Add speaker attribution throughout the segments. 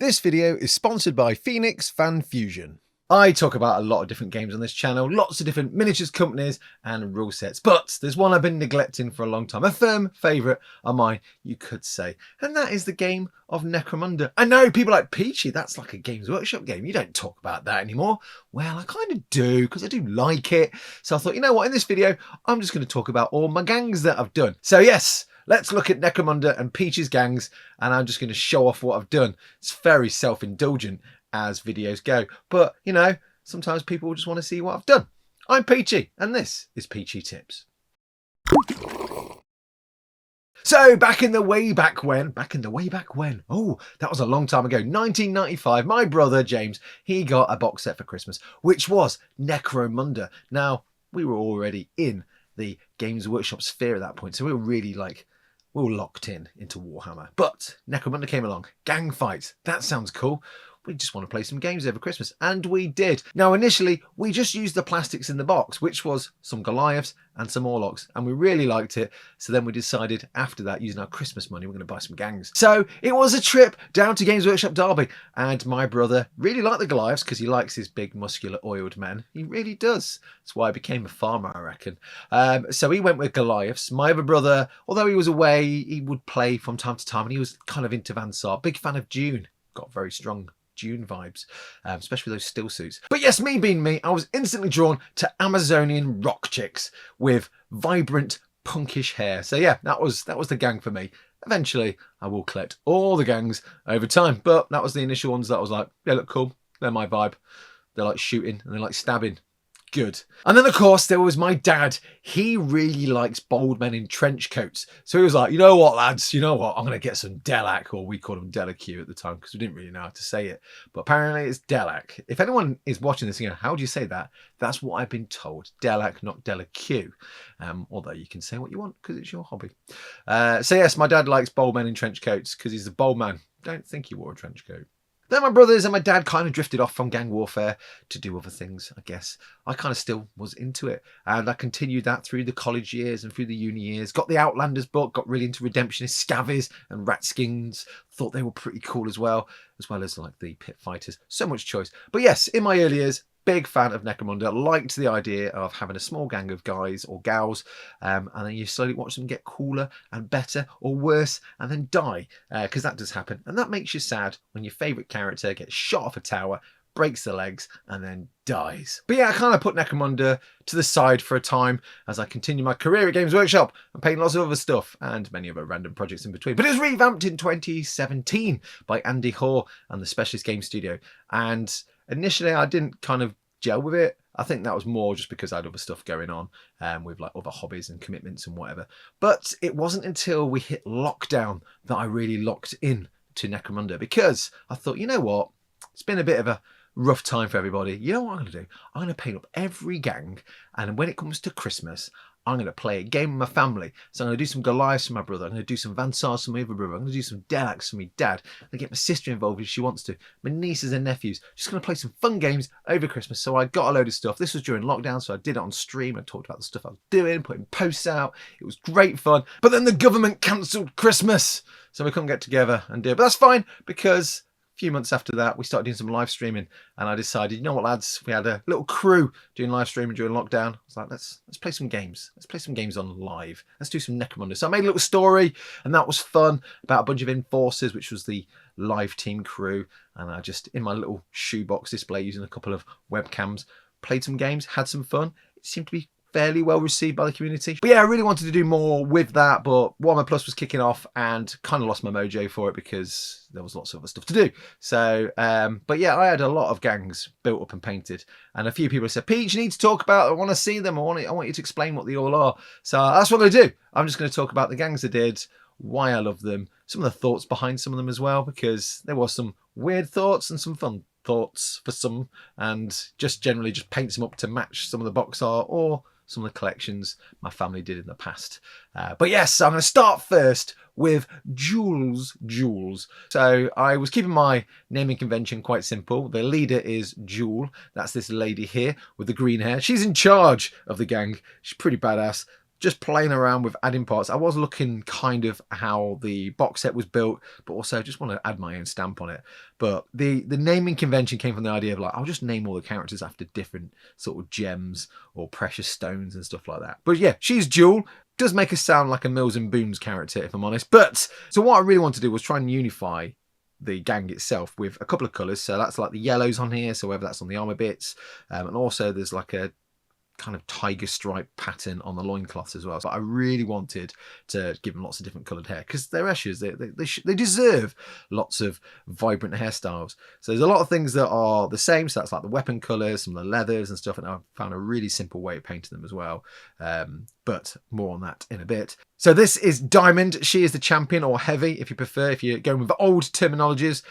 Speaker 1: This video is sponsored by Phoenix Fan Fusion. I talk about a lot of different games on this channel, lots of different miniatures companies and rule sets, but there's one I've been neglecting for a long time, a firm favourite of mine, you could say, and that is the game of Necromunda. I know people like Peachy, that's like a Games Workshop game, you don't talk about that anymore. Well, I kind of do, because I do like it. So I thought, you know what, in this video, I'm just going to talk about all my gangs that I've done. So yes, let's look at Necromunda and Peachy's gangs, and I'm just going to show off what I've done. It's very self-indulgent as videos go, but you know, sometimes people just want to see what I've done. I'm Peachy, and this is Peachy Tips. So back in the way back when, oh, that was a long time ago, 1995, my brother James, he got a box set for Christmas, which was Necromunda. Now, we were already in the Games Workshop sphere at that point, so we were really like, we were locked into Warhammer. But Necromunda came along, gang fights, that sounds cool. We just want to play some games over Christmas, and we did. Now initially we just used the plastics in the box, which was some Goliaths and some Orlocks, and we really liked it. So then we decided after that, using our Christmas money, we're going to buy some gangs. So it was a trip down to Games Workshop Derby, and my brother really liked the Goliaths because he likes his big muscular oiled men. He really does. That's why I became a farmer, I reckon. So he went with Goliaths. My other brother, although he was away, he would play from time to time, and he was kind of into Van Saar. Big fan of Dune. Got very strong Dune vibes, especially those still suits. But yes, me being me, I was instantly drawn to Amazonian rock chicks with vibrant punkish hair. So yeah, that was the gang for me. Eventually I will collect all the gangs over time, but that was the initial ones that I was like, they look cool, they're my vibe. They like shooting and they like stabbing. Good. And then of course there was my dad. He really likes bold men in trench coats. So he was like, you know what lads, you know what, I'm going to get some Delaque, or we called him Delaque at the time because we didn't really know how to say it. But apparently it's Delaque. If anyone is watching this, you know, how do you say that? That's what I've been told. Delaque, not Delaque. Although you can say what you want because it's your hobby. So yes, my dad likes bold men in trench coats because he's a bold man. Don't think he wore a trench coat. Then my brothers and my dad kind of drifted off from gang warfare to do other things, I guess. I kind of still was into it. And I continued that through the college years and through the uni years. Got the Outlanders book, got really into Redemptionist Scavies and Ratskins. Thought they were pretty cool as well as like the Pit Fighters. So much choice. But yes, in my early years, big fan of Necromunda. Liked the idea of having a small gang of guys or gals, and then you slowly watch them get cooler and better or worse and then die, because that does happen. And that makes you sad when your favourite character gets shot off a tower, breaks their legs and then dies. But yeah, I kind of put Necromunda to the side for a time as I continue my career at Games Workshop and paint lots of other stuff and many other random projects in between. But it was revamped in 2017 by Andy Hoare and the Specialist Game Studio, and initially I didn't kind of gel with it. I think that was more just because I had other stuff going on with like other hobbies and commitments and whatever. But it wasn't until we hit lockdown that I really locked in to Necromunda, because I thought, you know what, it's been a bit of a rough time for everybody. You know what I'm going to do? I'm going to paint up every gang, and when it comes to Christmas, I'm going to play a game with my family. So I'm going to do some Goliaths for my brother. I'm going to do some Van Saars for my other brother. I'm going to do some Delaques for my dad. I'm going to get my sister involved if she wants to. My nieces and nephews. Just going to play some fun games over Christmas. So I got a load of stuff. This was during lockdown, so I did it on stream. I talked about the stuff I was doing, putting posts out. It was great fun. But then the government cancelled Christmas, so we couldn't get together and do it. But that's fine, because few months after that we started doing some live streaming, and I decided, you know what lads, we had a little crew doing live streaming during lockdown. I was like, let's play some games. Let's play some games on live. Let's do some Necromunda. So I made a little story, and that was fun, about a bunch of Enforcers, which was the live team crew, and I just, in my little shoebox display using a couple of webcams, played some games, had some fun. It seemed to be fairly well received by the community. But yeah, I really wanted to do more with that, but Warhammer Plus was kicking off and kind of lost my mojo for it because there was lots of other stuff to do. So, but yeah, I had a lot of gangs built up and painted, and a few people said, Peach, you need to talk about, I want to see them, I want you to explain what they all are. So that's what I'm going to do. I'm just going to talk about the gangs I did, why I love them, some of the thoughts behind some of them as well, because there was some weird thoughts and some fun thoughts for some, and just generally just paint them up to match some of the box art or some of the collections my family did in the past. But yes, I'm going to start first with Jules. So I was keeping my naming convention quite simple. The leader is Jewel. That's this lady here with the green hair. She's in charge of the gang. She's pretty badass. just playing around with adding parts. I was looking kind of how the box set was built, but also I just want to add my own stamp on it. But the naming convention came from the idea of like, I'll just name all the characters after different sort of gems or precious stones and stuff like that. But yeah, she's Jewel. Does make us sound like a Mills and Boons character, if I'm honest. But so what I really wanted to do was try and unify the gang itself with a couple of colours. So that's like the yellows on here, so whether that's on the armour bits, and also there's like a kind of tiger stripe pattern on the loincloths as well. So I really wanted to give them lots of different coloured hair because they're Eschers. They deserve lots of vibrant hairstyles. So there's a lot of things that are the same. So that's like the weapon colours, some of the leathers and stuff. And I found a really simple way of painting them as well. But more on that in a bit. So this is Diamond. She is the champion, or heavy if you prefer, if you're going with the old terminologies.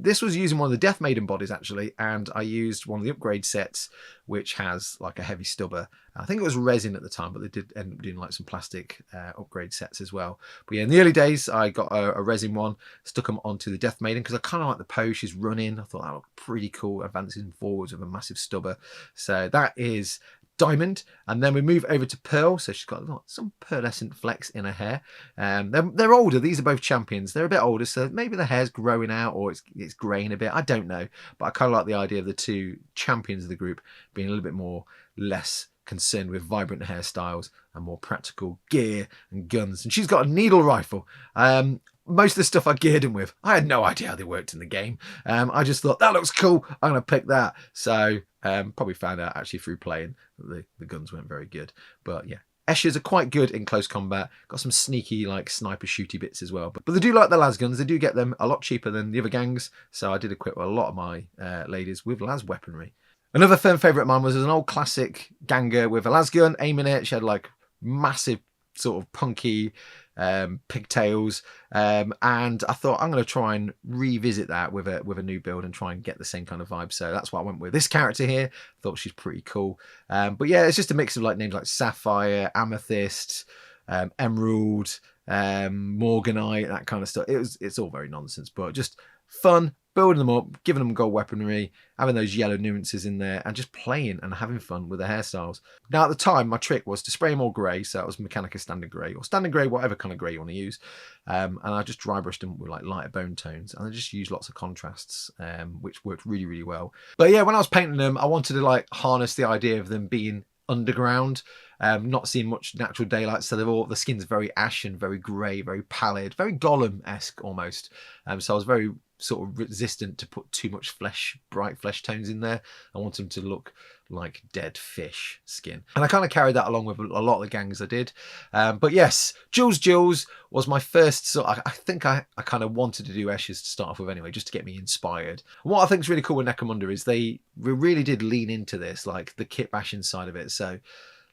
Speaker 1: This was using one of the Death Maiden bodies actually, and I used one of the upgrade sets which has like a heavy stubber. I think it was resin at the time, but they did end up doing like some plastic upgrade sets as well. But yeah, in the early days, I got a resin one, stuck them onto the Death Maiden because I kind of like the pose she's running. I thought that looked pretty cool, advancing forwards with a massive stubber. So that is Diamond, and then we move over to Pearl. So she's got some pearlescent flecks in her hair. They're older. These are both champions. They're a bit older, so maybe the hair's growing out or it's greying a bit. I don't know, but I kind of like the idea of the two champions of the group being a little bit more less concerned with vibrant hairstyles and more practical gear and guns. And she's got a needle rifle. Most of the stuff I geared him with, I had no idea how they worked in the game. I just thought, that looks cool, I'm going to pick that. So probably found out actually through playing that the guns weren't very good. But yeah, Eschers are quite good in close combat. Got some sneaky like sniper shooty bits as well. But they do like the las guns. They do get them a lot cheaper than the other gangs. So I did equip a lot of my ladies with las weaponry. Another firm favourite of mine was an old classic ganger with a las gun, aiming it. She had like massive sort of punky pigtails, and I thought I'm going to try and revisit that with a new build and try and get the same kind of vibe. So that's why I went with this character here. Thought she's pretty cool. But yeah, it's just a mix of like names like Sapphire, Amethyst, Emerald, Morganite, that kind of stuff. It's all very nonsense, but just fun, building them up, giving them gold weaponry, having those yellow nuances in there, and just playing and having fun with the hairstyles. Now, at the time, my trick was to spray them all grey, so that was Mechanica Standard Grey, or Standard Grey, whatever kind of grey you want to use. And I just dry brushed them with like lighter bone tones, and I just used lots of contrasts, which worked really, really well. But yeah, when I was painting them, I wanted to like harness the idea of them being underground, not seeing much natural daylight, so the skin's very ashen, very grey, very pallid, very Gollum-esque almost. So I was very sort of resistant to put too much bright flesh tones in there. I want them to look like dead fish skin, and I kind of carried that along with a lot of the gangs I did. But yes, Jules was my first I think I kind of wanted to do Eschers to start off with anyway, just to get me inspired. And what I think is really cool with Necromunda is they really did lean into this, like the kit bashing side of it. So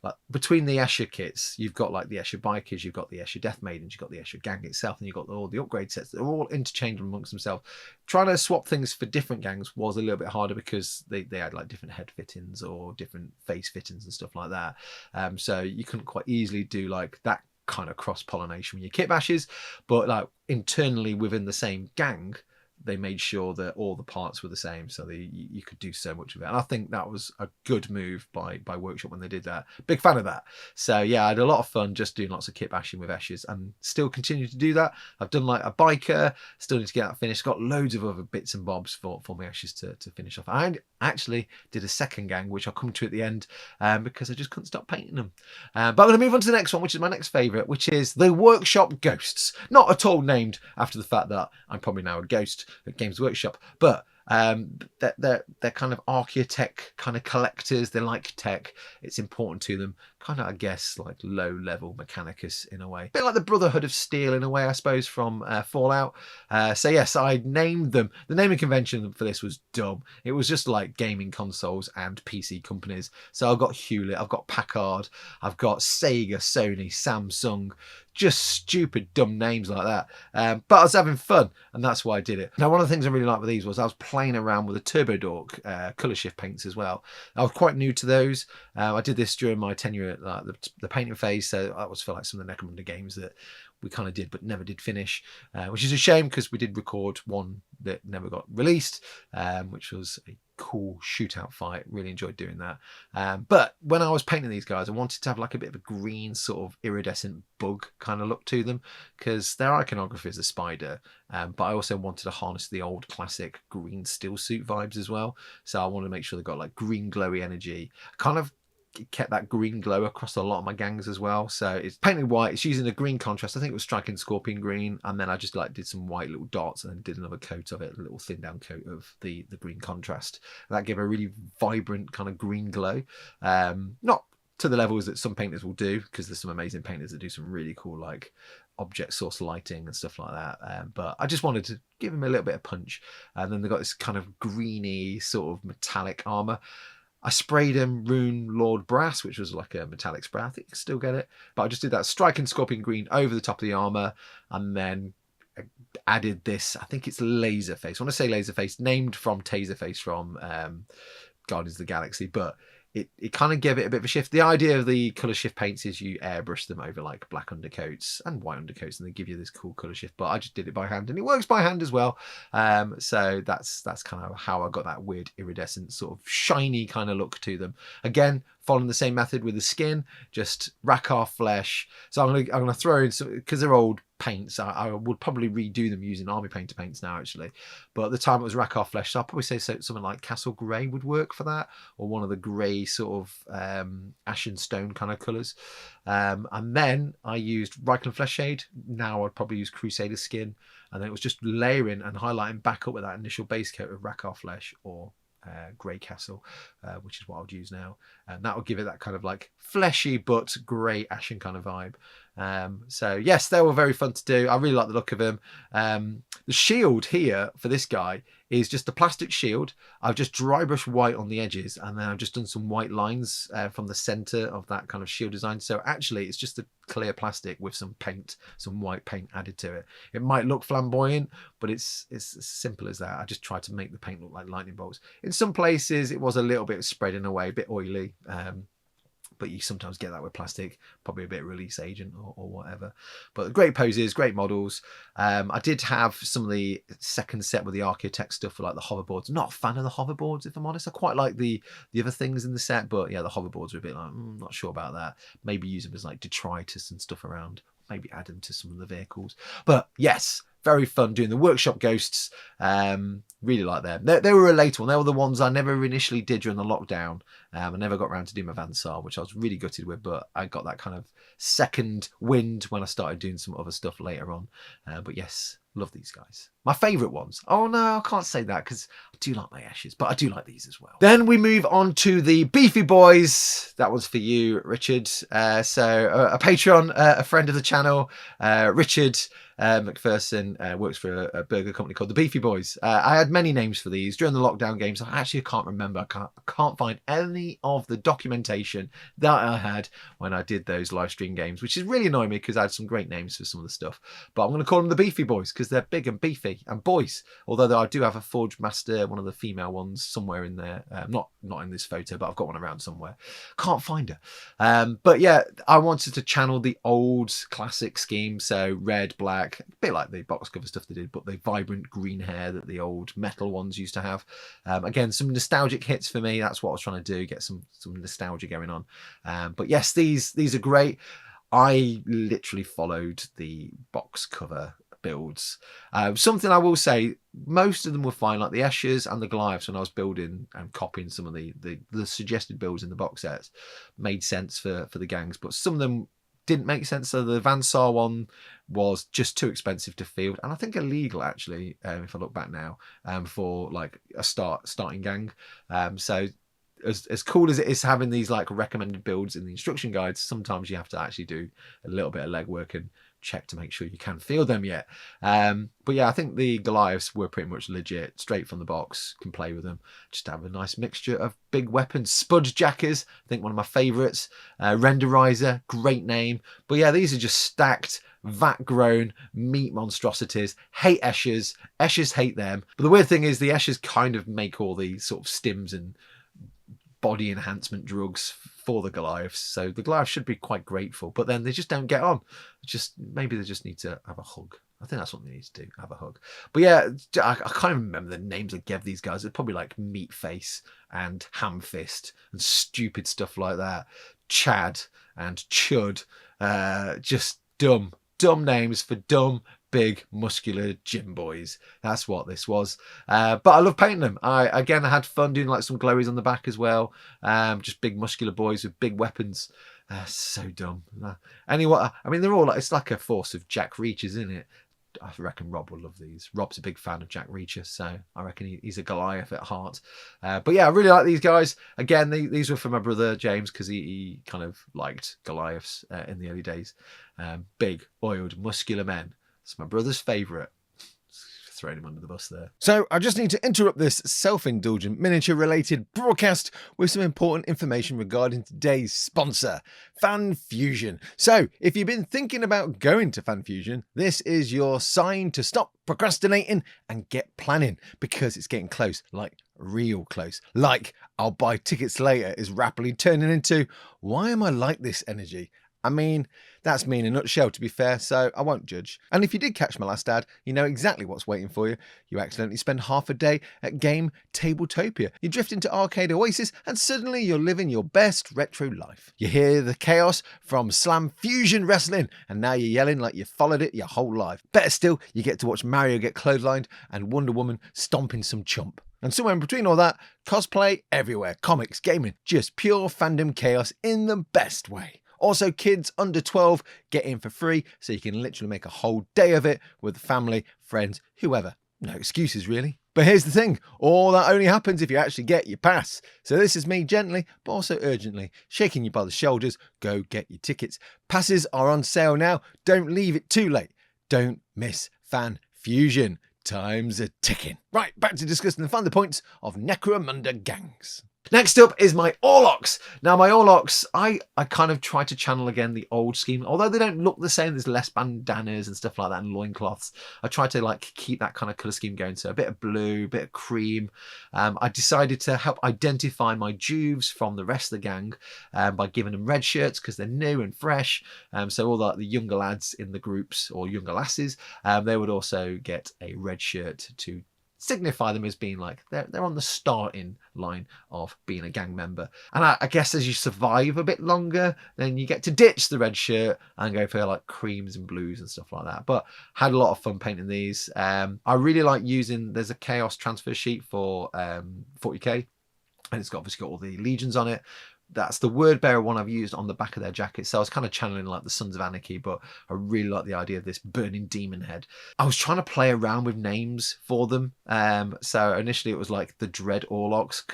Speaker 1: like between the Escher kits, you've got like the Escher Bikers, you've got the Escher Death Maidens, you've got the Escher Gang itself, and you've got all the upgrade sets. They're all interchangeable amongst themselves. Trying to swap things for different gangs was a little bit harder because they had like different head fittings or different face fittings and stuff like that. So you couldn't quite easily do like that kind of cross-pollination with your kit bashes. But like internally within the same gang, they made sure that all the parts were the same, so you could do so much of it. And I think that was a good move by Workshop when they did that. Big fan of that. So yeah, I had a lot of fun just doing lots of kit bashing with Eschers, and still continue to do that. I've done like a biker, still need to get that finished. Got loads of other bits and bobs for my Eschers to finish off. I actually did a second gang, which I'll come to at the end, because I just couldn't stop painting them. But I'm going to move on to the next one, which is my next favourite, which is the Workshop Ghosts. Not at all named after the fact that I'm probably now a ghost at Games Workshop, but they're kind of architect kind of collectors. They like tech, it's important to them, kind of I guess like low level Mechanicus in a way, a bit like the Brotherhood of Steel in a way, I suppose, from Fallout. So yes, I named them. The naming convention for this was dumb. It was just like gaming consoles and PC companies. So I've got Hewlett, I've got Packard, I've got Sega, Sony, Samsung, just stupid dumb names like that, but I was having fun, and that's why I did it. Now, one of the things I really liked with these was I was playing around with the Turbo Dork colour shift paints as well. I was quite new to those. I did this during my tenure at the painting phase, so I always feel like some of the Necromunda games that we kind of did but never did finish, which is a shame because we did record one that never got released, which was a cool shootout fight. Really enjoyed doing that. But when I was painting these guys, I wanted to have like a bit of a green sort of iridescent bug kind of look to them, because their iconography is a spider, but I also wanted to harness the old classic green steel suit vibes as well. So I wanted to make sure they got like green glowy energy, kind of kept that green glow across a lot of my gangs as well. So it's painted white, it's using a green contrast. I think it was striking scorpion green, and then I just like did some white little dots and then did another coat of it, a little thin down coat of the green contrast. And that gave a really vibrant kind of green glow. Not to the levels that some painters will do, because there's some amazing painters that do some really cool like object source lighting and stuff like that, but I just wanted to give him a little bit of punch. And then they got this kind of greeny sort of metallic armor. I sprayed him Rune Lord Brass, which was like a metallic spray. I think you can still get it. But I just did that striking scorpion green over the top of the armor, and then added this, I think it's Laserface. I want to say Laserface, named from Taserface from Guardians of the Galaxy, but it kind of gave it a bit of a shift. The idea of the colour shift paints is you airbrush them over like black undercoats and white undercoats, and they give you this cool colour shift. But I just did it by hand, and it works by hand as well. So that's kind of how I got that weird iridescent sort of shiny kind of look to them. Again, following the same method with the skin, just Rakkar flesh. So I'm gonna throw in some, because they're old paints. I would probably redo them using Army Painter paints now, actually. But at the time it was Rakkar flesh, so I'll probably say something like Castle Grey would work for that, or one of the grey sort of ashen stone kind of colours. And then I used Reikland Flesh Shade. Now I'd probably use Crusader Skin, and then it was just layering and highlighting back up with that initial base coat of Rakkar flesh or Grey Castle, which is what I would use now, and that will give it that kind of like fleshy but grey ashen kind of vibe. So yes, they were very fun to do. I really like the look of them. The shield here for this guy is just a plastic shield. I've just dry brushed white on the edges, and then I've just done some white lines from the center of that kind of shield design. So actually it's just a clear plastic with some paint, some white paint added to it. It might look flamboyant, but it's as simple as that. I just tried to make the paint look like lightning bolts. In some places it was a little bit spreading away, a bit oily, but you sometimes get that with plastic, probably a bit of release agent or whatever. But great poses, great models. I did have some of the second set with the Architect stuff for like the hoverboards. Not a fan of the hoverboards, if I'm honest. I quite like the other things in the set, but yeah, the hoverboards are a bit like, not sure about that. Maybe use them as like detritus and stuff around. Maybe add them to some of the vehicles. But yes, very fun doing the workshop ghosts. Really like them. They were a later one. They were the ones I never initially did during the lockdown. I never got around to doing my Van Saar, which I was really gutted with, but I got that kind of second wind when I started doing some other stuff later on. But yes, love these guys. My favourite ones. Oh no, I can't say that because I do like my Ashes, but I do like these as well. Then we move on to the Beefy Boys. That one's for you, Richard. So a Patreon, a friend of the channel, Richard McPherson, works for a burger company called the Beefy Boys. I had many names for these during the lockdown games. I actually can't remember. I can't find any of the documentation that I had when I did those live stream games, which is really annoying me because I had some great names for some of the stuff. But I'm going to call them the Beefy Boys because they're big and beefy and boys. Although I do have a Forge Master, one of the female ones, somewhere in there. Not in this photo, but I've got one around somewhere. Can't find her. But yeah, I wanted to channel the old classic scheme. So red, black, a bit like the box cover stuff they did, but the vibrant green hair that the old metal ones used to have. Again, some nostalgic hits for me. That's what I was trying to do, get some nostalgia going on. But yes, these are great. I literally followed the box cover builds. Something I will say, most of them were fine, like the Eschers and the Goliaths when I was building and copying some of the suggested builds in the box sets made sense for the gangs, but some of them didn't make sense. So the Van Saar one was just too expensive to field, and I think illegal actually, if I look back now, for like a starting gang. So as cool as it is having these like recommended builds in the instruction guides, sometimes you have to actually do a little bit of legwork and check to make sure you can field them yet. But yeah, I think the Goliaths were pretty much legit, straight from the box, can play with them. Just have a nice mixture of big weapons. Spudge Jackers, I think one of my favourites. Renderizer, great name. But yeah, these are just stacked, vat-grown meat monstrosities. Hate Eschers. Eschers hate them. But the weird thing is the Eschers kind of make all the sort of stims and body enhancement drugs for the Goliaths, so the Goliaths should be quite grateful, but then they just don't get on. Maybe they just need to have a hug. I think that's what they need to do, have a hug. But yeah, I can't even remember the names I gave these guys. It's probably like Meat Face and Ham Fist and stupid stuff like that. Chad and Chud. Just dumb names for dumb, big, muscular gym boys. That's what this was. But I love painting them. I had fun doing like some glowies on the back as well. Just big, muscular boys with big weapons. So dumb. Anyway, I mean, they're all like, it's like a force of Jack Reachers, isn't it? I reckon Rob will love these. Rob's a big fan of Jack Reacher, so I reckon he's a Goliath at heart. But yeah, I really like these guys. Again, these were for my brother James because he kind of liked Goliaths in the early days. Big, oiled, muscular men. It's my brother's favourite. Throwing him under the bus there. So I just need to interrupt this self-indulgent miniature related broadcast with some important information regarding today's sponsor, FanFusion. So if you've been thinking about going to FanFusion, this is your sign to stop procrastinating and get planning, because it's getting close, like real close. Like I'll buy tickets later is rapidly turning into, why am I like this energy? I mean, that's me in a nutshell, to be fair, so I won't judge. And if you did catch my last ad, you know exactly what's waiting for you. You accidentally spend half a day at Game Tabletopia. You drift into Arcade Oasis, and suddenly you're living your best retro life. You hear the chaos from Slam Fusion Wrestling, and now you're yelling like you followed it your whole life. Better still, you get to watch Mario get clotheslined and Wonder Woman stomping some chump. And somewhere in between all that, cosplay everywhere, comics, gaming, just pure fandom chaos in the best way. Also, kids under 12 get in for free, so you can literally make a whole day of it with family, friends, whoever. No excuses, really. But here's the thing, all that only happens if you actually get your pass. So this is me gently, but also urgently, shaking you by the shoulders, go get your tickets. Passes are on sale now, don't leave it too late. Don't miss FanFusion. Time's a ticking. Right, back to discussing the fun points of Necromunda gangs. Next up is my Orlocks. Now my Orlocks, I kind of try to channel again the old scheme, although they don't look the same. There's less bandanas and stuff like that and loincloths. I try to like keep that kind of colour scheme going. So a bit of blue, a bit of cream. I decided to help identify my Juves from the rest of the gang by giving them red shirts because they're new and fresh. So all the younger lads in the groups, or younger lasses, they would also get a red shirt to signify them as being like they're on the starting line of being a gang member. And I guess as you survive a bit longer, then you get to ditch the red shirt and go for like creams and blues and stuff like that. But had a lot of fun painting these. I really like using, there's a chaos transfer sheet for 40k, and it's obviously got all the legions on it. That's the word bearer one I've used on the back of their jacket. So I was kind of channeling like the Sons of Anarchy, but I really like the idea of this burning demon head. I was trying to play around with names for them. So initially it was like the Dread Orlocks,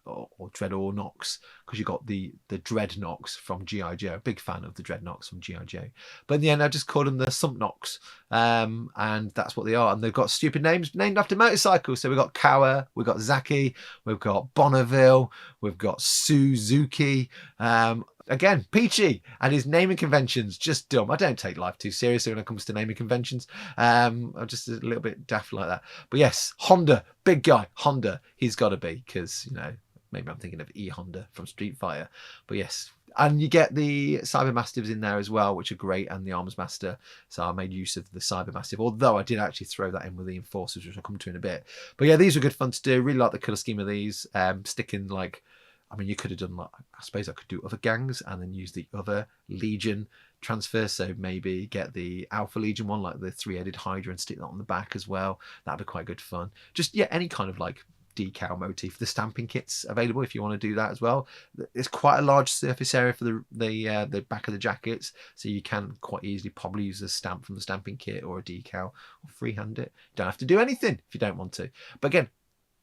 Speaker 1: or Dread Ornocks, because you got the Dreadnoks from G.I. Joe. Big fan of the Dreadnoks from G.I. Joe. But in the end, I just called them the Sumpnoks. And that's what they are. And they've got stupid names named after motorcycles. So we've got Kawa, we've got Zaki, we've got Bonneville, we've got Suzuki. Again, Peachy and his naming conventions, just dumb. I don't take life too seriously when it comes to naming conventions. I'm just a little bit daft like that. But yes, Honda, big guy, Honda, he's got to be, because, you know, maybe I'm thinking of E-Honda from Street Fighter. But yes, and you get the Cyber Mastiffs in there as well, which are great, and the Arms Master. So I made use of the Cyber Mastiff, although I did actually throw that in with the Enforcers, which I'll come to in a bit. But yeah, these were good fun to do. Really like the colour scheme of these. Sticking like, I mean, you could have done like, I suppose I could do other gangs and then use the other Legion transfer. So maybe get the Alpha Legion one, like the 3-headed Hydra, and stick that on the back as well. That'd be quite good fun. Just, yeah, any kind of like decal motif. The stamping kit's available if you want to do that as well. It's quite a large surface area for the back of the jackets, so you can quite easily probably use a stamp from the stamping kit or a decal, or freehand it. You don't have to do anything if you don't want to. But again,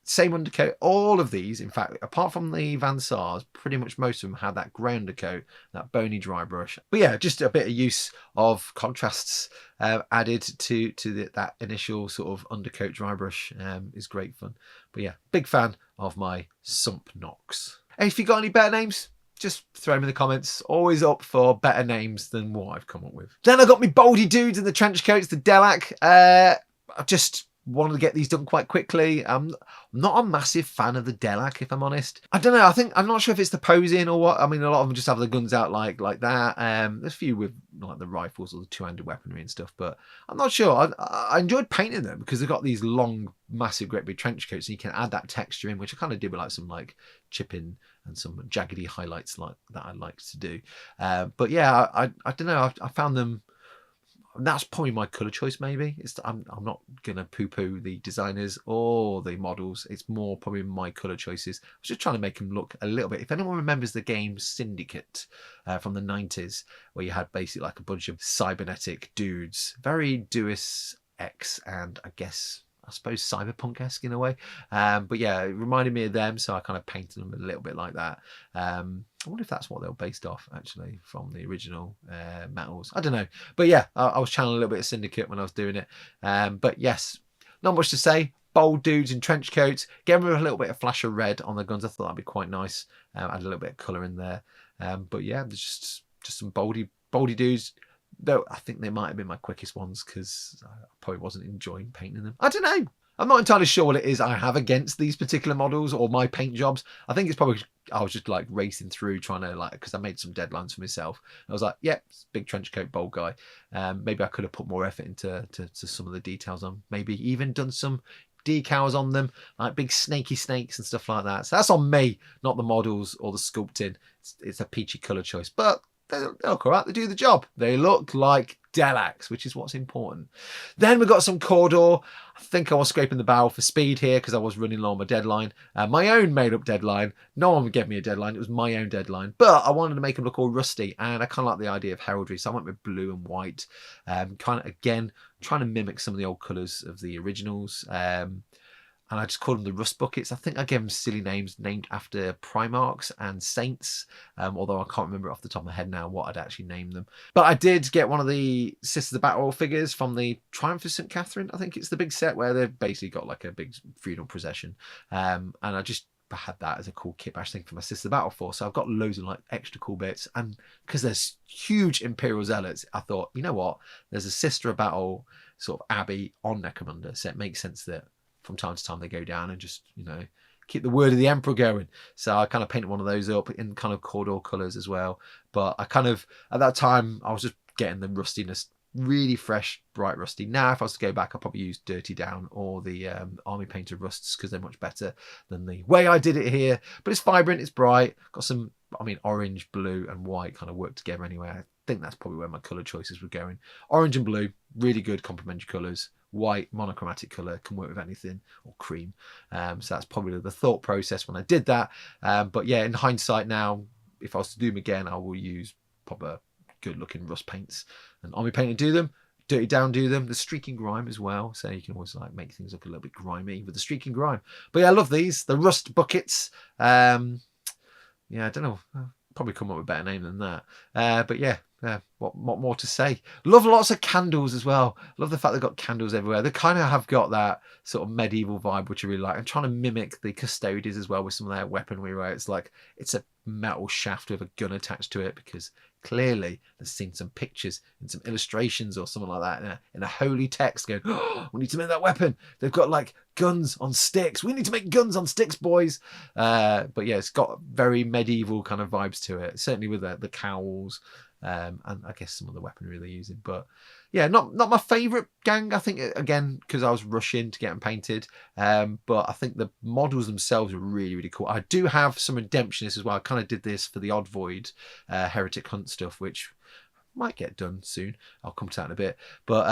Speaker 1: same undercoat. All of these, in fact, apart from the Van Saars, pretty much most of them had that grey undercoat, that bony dry brush. But yeah, just a bit of use of contrasts added to that initial sort of undercoat dry brush is great fun. But yeah, big fan of my Sumpnoks. Hey, if you got any better names, just throw them in the comments. Always up for better names than what I've come up with. Then I got me Baldy dudes in the trench coats, the Delaque. Just wanted to get these done quite quickly. I'm not a massive fan of the Delaque, if I'm honest. I don't know. I think I'm not sure if it's the posing or what. I mean, a lot of them just have the guns out like that. There's a few with like the rifles or the two-handed weaponry and stuff, but I'm not sure. I enjoyed painting them because they've got these long, massive, great big trench coats, and you can add that texture in, which I kind of did with like some like chipping and some jaggedy highlights like that I like to do. But yeah, I don't know. I found them. That's probably my colour choice, maybe. I'm not going to poo-poo the designers or the models. It's more probably my colour choices. I was just trying to make them look a little bit... If anyone remembers the game Syndicate from the 90s, where you had basically like a bunch of cybernetic dudes, very Deus Ex and I suppose cyberpunk-esque in a way. But yeah, it reminded me of them, so I kind of painted them a little bit like that. I wonder if that's what they were based off, actually, from the original metals. I don't know. But yeah, I was channeling a little bit of Syndicate when I was doing it. But yes, not much to say. Bold dudes in trench coats. Getting rid of a little bit of flash of red on the guns. I thought that'd be quite nice. Add a little bit of colour in there. But yeah, there's just some boldy dudes. Though I think they might have been my quickest ones because I probably wasn't enjoying painting them. I don't know. I'm not entirely sure what it is I have against these particular models or my paint jobs. I think it's probably I was just like racing through trying to like, because I made some deadlines for myself. I was like, yeah, big trench coat, bold guy. Maybe I could have put more effort into some of the details on. Maybe even done some decals on them, like big snaky snakes and stuff like that. So that's on me, not the models or the sculpting. It's a peachy colour choice, but they look all right. They do the job. They look like Delaques, which is what's important. Then we got some Cawdor. I think I was scraping the barrel for speed here because I was running low on my deadline. My own made-up deadline. No one would give me a deadline. It was my own deadline. But I wanted to make them look all rusty, and I kind of like the idea of heraldry, so I went with blue and white. Kind of, again, trying to mimic some of the old colours of the originals. And I just called them the Rust Buckets. I think I gave them silly names named after Primarchs and Saints, although I can't remember off the top of my head now what I'd actually named them. But I did get one of the Sisters of the Battle figures from the Triumph of St. Catherine. I think it's the big set where they've basically got like a big funeral procession. And I just had that as a cool kit bash thing for my Sisters of the Battle for. So I've got loads of like extra cool bits. And because there's huge Imperial Zealots, I thought, you know what? There's a Sister of Battle sort of abbey on Necromunda, so it makes sense that from time to time they go down and just, you know, keep the word of the Emperor going. So I kind of painted one of those up in kind of Cawdor colours as well. But I kind of, at that time, I was just getting the rustiness really fresh, bright rusty. Now, if I was to go back, I'll probably use Dirty Down or the Army Painted Rusts because they're much better than the way I did it here. But it's vibrant, it's bright, got some, I mean, orange, blue and white kind of work together anyway. I think that's probably where my colour choices were going. Orange and blue, really good complementary colours. White, monochromatic colour, can work with anything, or cream. So that's probably the thought process when I did that. But yeah, in hindsight now, if I was to do them again, I will use proper good looking rust paints. And Army Painted do them, Dirty Down do them, the streaking grime as well. So you can always like make things look a little bit grimy with the streaking grime. But yeah, I love these, the Rust Buckets. Yeah, I don't know, I'll probably come up with a better name than that. But yeah. What more to say? Love lots of candles as well. Love the fact they've got candles everywhere. They kind of have got that sort of medieval vibe, which I really like. I'm trying to mimic the Custodies as well with some of their weaponry, where it's like it's a metal shaft with a gun attached to it, because clearly they've seen some pictures and some illustrations or something like that in a holy text going, oh, we need to make that weapon. They've got like guns on sticks. We need to make guns on sticks, boys. But yeah, it's got very medieval kind of vibes to it, certainly with the cowls. And I guess some of the weaponry they're using, but yeah, not my favourite gang. I think again because I was rushing to get them painted, but I think the models themselves are really cool. I do have some Redemptionists as well. I kind of did this for the Oddvoid Heretic Hunt stuff, which might get done soon. I'll come to that in a bit, but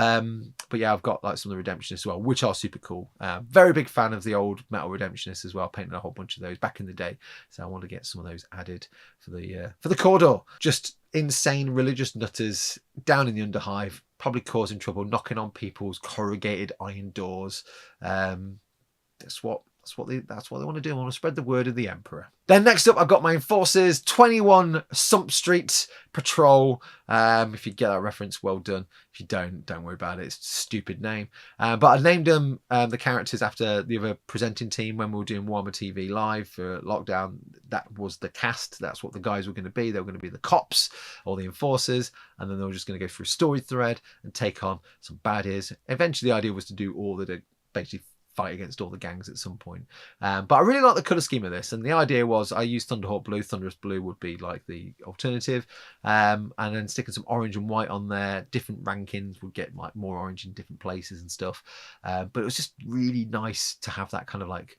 Speaker 1: yeah, I've got like some of the Redemptionists as well, which are super cool. Very big fan of the old metal Redemptionists as well. Painted a whole bunch of those back in the day, so I want to get some of those added for the Cawdor. Just insane religious nutters down in the Underhive, probably causing trouble, knocking on people's corrugated iron doors. That's what they want to do. I want to spread the word of the Emperor. Then next up, I've got my Enforcers 21 Sump Street Patrol. If you get that reference, well done. If you don't worry about it. It's a stupid name. But I named them the characters after the other presenting team when we were doing Warhammer TV Live for lockdown. That was the cast. That's what the guys were going to be. They were going to be the cops or the Enforcers, and then they were just going to go through a story thread and take on some baddies. Eventually, the idea was to do all the basically fight against all the gangs at some point. But I really like the colour scheme of this, and the idea was I used Thunderhawk Blue. Thunderous Blue would be like the alternative, and then sticking some orange and white on there. Different rankings would get like more orange in different places and stuff, but it was just really nice to have that kind of like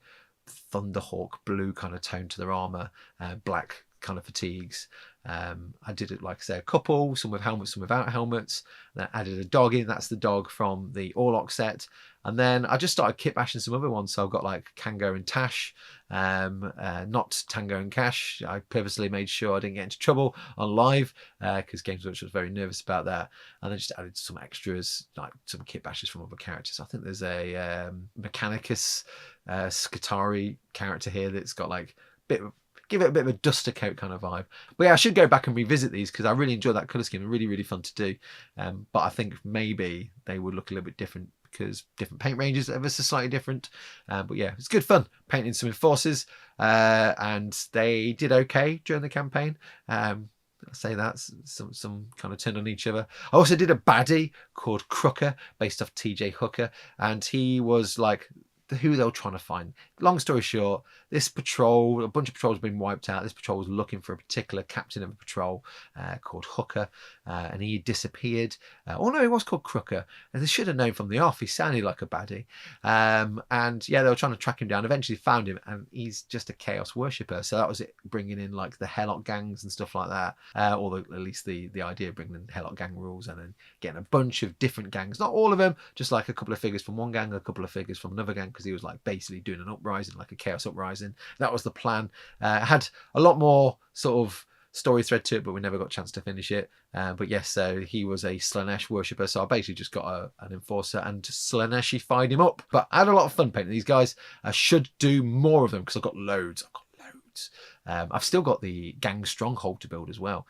Speaker 1: Thunderhawk Blue kind of tone to their armour, black kind of fatigues. I did it, like I say, a couple, some with helmets, some without helmets. Then I added a dog in. That's the dog from the Orlock set. And then I just started kit bashing some other ones. So I've got like Kango and Tash, not Tango and Cash. I purposely made sure I didn't get into trouble on live because Games Workshop was very nervous about that. And then just added some extras, like some kit bashes from other characters. I think there's a Mechanicus Skatari character here that's got like give it a bit of a duster coat kind of vibe. But yeah, I should go back and revisit these because I really enjoyed that colour scheme. Really, really fun to do. But I think maybe they would look a little bit different because different paint ranges are ever so slightly different. But yeah, it's good fun painting some Enforcers, and they did okay during the campaign. I say that's some kind of turned on each other. I also did a baddie called Crooker based off TJ Hooker, and he was like who they were trying to find. Long story short, this patrol, a bunch of patrols have been wiped out. This patrol was looking for a particular captain of a patrol called Hooker, and he disappeared. Oh no, he was called Crooker, and they should have known from the off. He sounded like a baddie. And yeah, they were trying to track him down. Eventually found him, and he's just a chaos worshipper. So that was it, bringing in like the Hellock gangs and stuff like that, or at least the idea of bringing in Hellock gang rules and then getting a bunch of different gangs. Not all of them, just like a couple of figures from one gang, a couple of figures from another gang, because he was like basically doing an uprising, like a chaos uprising. That was the plan. Had a lot more sort of story thread to it, but we never got a chance to finish it. But yes, so he was a Slaanesh worshipper, so I basically just got an enforcer and Slaaneshified him up. But I had a lot of fun painting these guys. I should do more of them because I've got loads. I've still got the gang stronghold to build as well,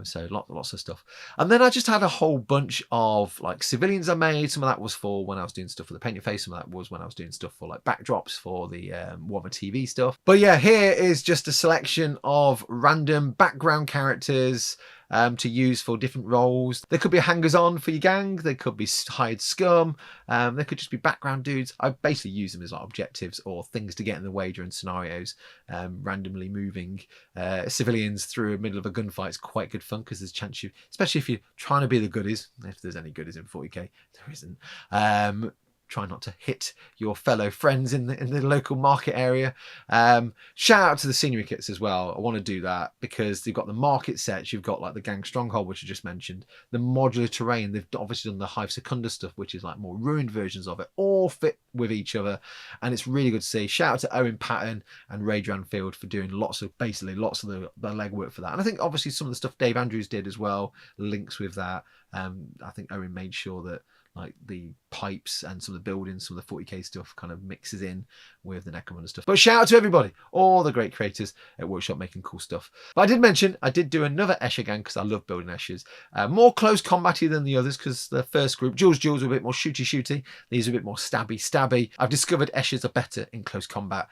Speaker 1: so lots of stuff. And then I just had a whole bunch of like civilians I made. Some of that was for when I was doing stuff for the Paint Your Face. Some of that was when I was doing stuff for like backdrops for the Warhammer TV stuff. But yeah, here is just a selection of random background characters to use for different roles. There could be hangers-on for your gang. There could be hired scum. There could just be background dudes. I basically use them as like objectives or things to get in the way during scenarios. Randomly moving civilians through the middle of a gunfight is quite good fun because there's a chance you, especially if you're trying to be the goodies, if there's any goodies in 40k, there isn't. Try not to hit your fellow friends in the local market area. Shout out to the scenery kits as well. I want to do that because they've got the market sets. You've got like the gang stronghold, which I just mentioned, the modular terrain. They've obviously done the Hive Secunda stuff, which is like more ruined versions of it, all fit with each other, and it's really good to see. Shout out to Owen Patton and Ray Dranfield for doing lots of the legwork for that. And I think obviously some of the stuff Dave Andrews did as well links with that. I think Owen made sure that like the pipes and some of the buildings, some of the 40k stuff kind of mixes in with the Necromunda stuff. But shout out to everybody, all the great creators at Workshop making cool stuff. But I did mention, I did do another Escher gang because I love building Eschers. More close combaty than the others because the first group, Jules were a bit more shooty. These are a bit more stabby. I've discovered Eschers are better in close combat,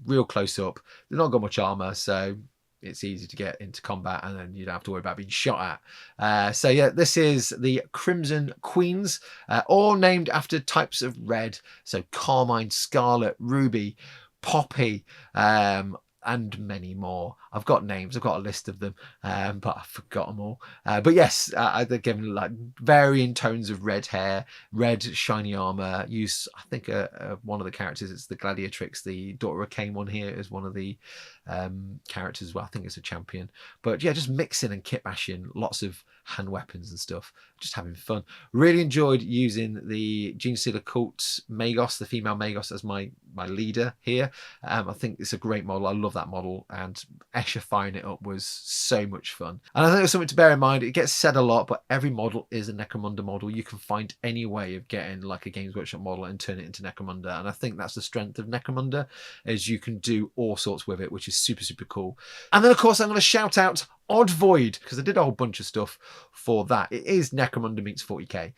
Speaker 1: real close up. They've not got much armor, so it's easy to get into combat and then you don't have to worry about being shot at. So yeah, this is the Crimson Queens, all named after types of red. So Carmine, Scarlet, Ruby, Poppy, and many more. I've got names, I've got a list of them, but I've forgotten them all. But yes, they're given like varying tones of red hair, red shiny armor. Use, I think, one of the characters, it's the Gladiatrix, the Daughter of Cain one here is one of the characters as well. I think it's a champion. But yeah, just mixing and kit bashing, lots of hand weapons and stuff, just having fun. Really enjoyed using the Genestealer Cult Magos, the female Magos, as my leader here. I think it's a great model. I love that model, and Escher firing it up was so much fun. And I think there's something to bear in mind. It gets said a lot, but every model is a Necromunda model. You can find any way of getting like a Games Workshop model and turn it into Necromunda. And I think that's the strength of Necromunda, is you can do all sorts with it, which is super, super cool. And then of course I'm going to shout out Oddvoid, because I did a whole bunch of stuff for that. It is Necromunda meets 40k.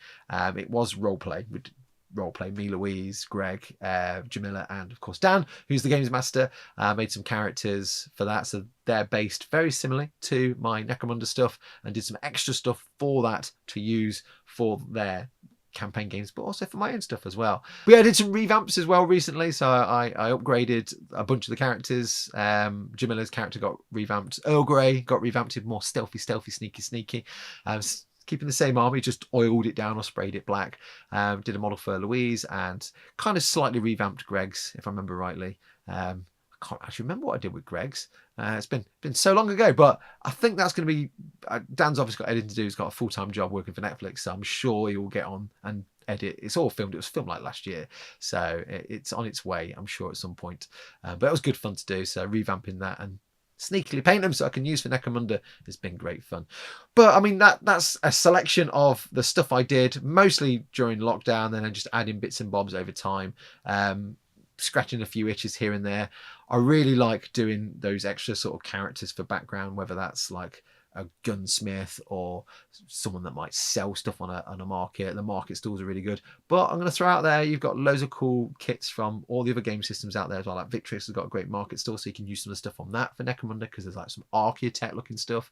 Speaker 1: It was roleplay. We did roleplay, me, Louise, Greg, Jamila, and of course Dan, who's the games master. Made some characters for that, so they're based very similarly to my Necromunda stuff, and did some extra stuff for that to use for their campaign games, but also for my own stuff as well. But yeah, I did some revamps as well recently, so I upgraded a bunch of the characters. Jamila's character got revamped. Earl Grey got revamped, more stealthy, sneaky. Keeping the same army, just oiled it down or sprayed it black. Did a model for Louise and kind of slightly revamped Greg's, if I remember rightly. I can't actually remember what I did with Greg's. It's been so long ago, but I think that's going to be... Dan's obviously got editing to do. He's got a full-time job working for Netflix, so I'm sure he will get on and edit. It's all filmed. It was filmed like last year, so it's on its way, I'm sure, at some point. But it was good fun to do, so revamping that and sneakily paint them so I can use for Necromunda has been great fun. But I mean, that's a selection of the stuff I did, mostly during lockdown, then just adding bits and bobs over time. Scratching a few itches here and there. I really like doing those extra sort of characters for background, whether that's like a gunsmith or someone that might sell stuff on a market. The market stalls are really good. But I'm going to throw out there, you've got loads of cool kits from all the other game systems out there as well. Like Victrix has got a great market stall, so you can use some of the stuff on that for Necromunda, because there's like some Archaeotech looking stuff.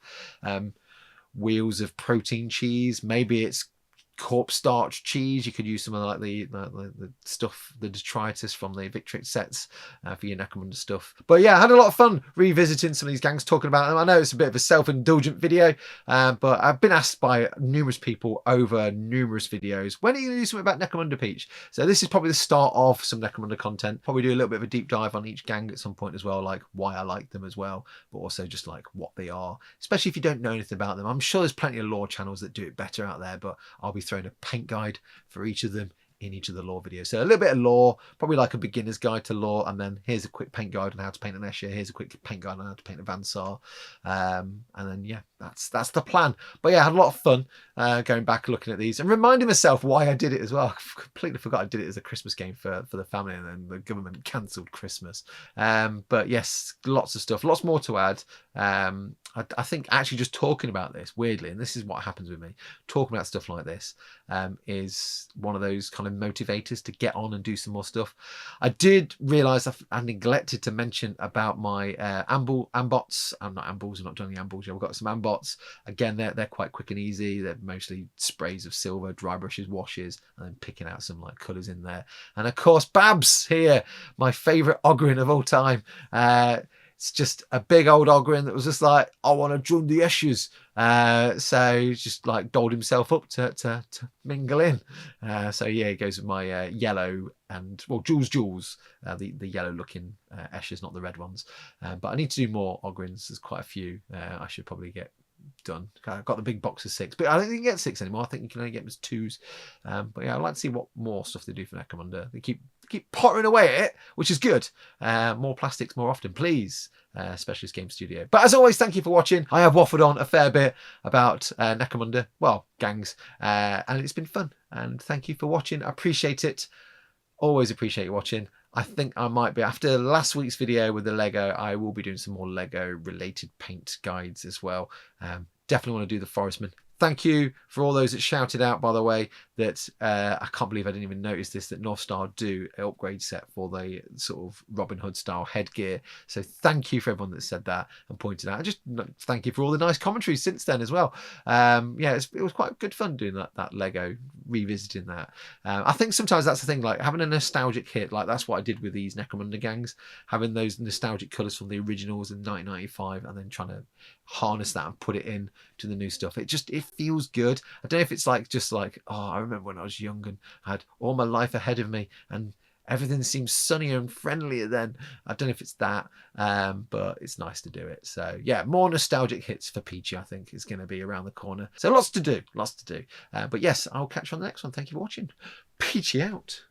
Speaker 1: Wheels of protein cheese. Maybe it's corpse starch cheese. You could use some of like the stuff, the detritus from the Victrix sets for your Necromunda stuff. But yeah, I had a lot of fun revisiting some of these gangs, talking about them. I know it's a bit of a self-indulgent video, but I've been asked by numerous people over numerous videos, when are you going to do something about Necromunda, Peach? So this is probably the start of some Necromunda content. Probably do a little bit of a deep dive on each gang at some point as well, like why I like them as well, but also just like what they are, especially if you don't know anything about them. I'm sure there's plenty of lore channels that do it better out there, but I'll be throwing a paint guide for each of them in each of the lore videos. So a little bit of lore, probably like a beginner's guide to lore, and then here's a quick paint guide on how to paint an Escher, here's a quick paint guide on how to paint a Saar, and then yeah, that's the plan. But yeah, I had a lot of fun going back looking at these and reminding myself why I did it as well. I completely forgot I did it as a Christmas game for the family, and then the government cancelled Christmas. But yes, lots of stuff, lots more to add. I think actually just talking about this, weirdly, and this is what happens with me, talking about stuff like this is one of those kind of motivators to get on and do some more stuff. I did realise I neglected to mention about my ambots. I'm not ambles, I'm not doing the ambles yet. We've got some ambots. Again, they're quite quick and easy. They're mostly sprays of silver, dry brushes, washes, and then picking out some like colours in there. And of course, Babs here, my favourite Ogryn of all time. It's just a big old Ogryn that was just like, I want to join the Eschers. So he's just like dolled himself up to mingle in. So yeah, he goes with my yellow and, well, Jules, the yellow looking Eschers, not the red ones. But I need to do more Ogryns. There's quite a few I should probably get done. I've got the big box of 6, but I don't think you can get 6 anymore. I think you can only get them as 2s. But yeah, I'd like to see what more stuff they do for Necromunda. They keep pottering away at it, which is good. More plastics more often, please. Specialist Game Studio. But as always, thank you for watching. I have waffled on a fair bit about Necromunda, well, gangs, and it's been fun. And thank you for watching. I appreciate it. Always appreciate you watching. I think I might be, after last week's video with the Lego, I will be doing some more Lego related paint guides as well. Definitely want to do the Forestman. Thank you for all those that shouted out, by the way, that I can't believe I didn't even notice this, that North Star do an upgrade set for the sort of Robin Hood style headgear. So thank you for everyone that said that and pointed out. And just thank you for all the nice commentaries since then as well. Yeah, it was quite good fun doing that Lego, revisiting that. I think sometimes that's the thing, like having a nostalgic hit, like that's what I did with these Necromunda gangs, having those nostalgic colours from the originals in 1995 and then trying to harness that and put it in to the new stuff. It feels good. I don't know if it's like just like, oh, I remember when I was young and I had all my life ahead of me and everything seems sunnier and friendlier then. I don't know if it's that, but it's nice to do it. So yeah, more nostalgic hits for Peachy, I think, is going to be around the corner. So lots to do. But yes, I'll catch you on the next one. Thank you for watching. Peachy out.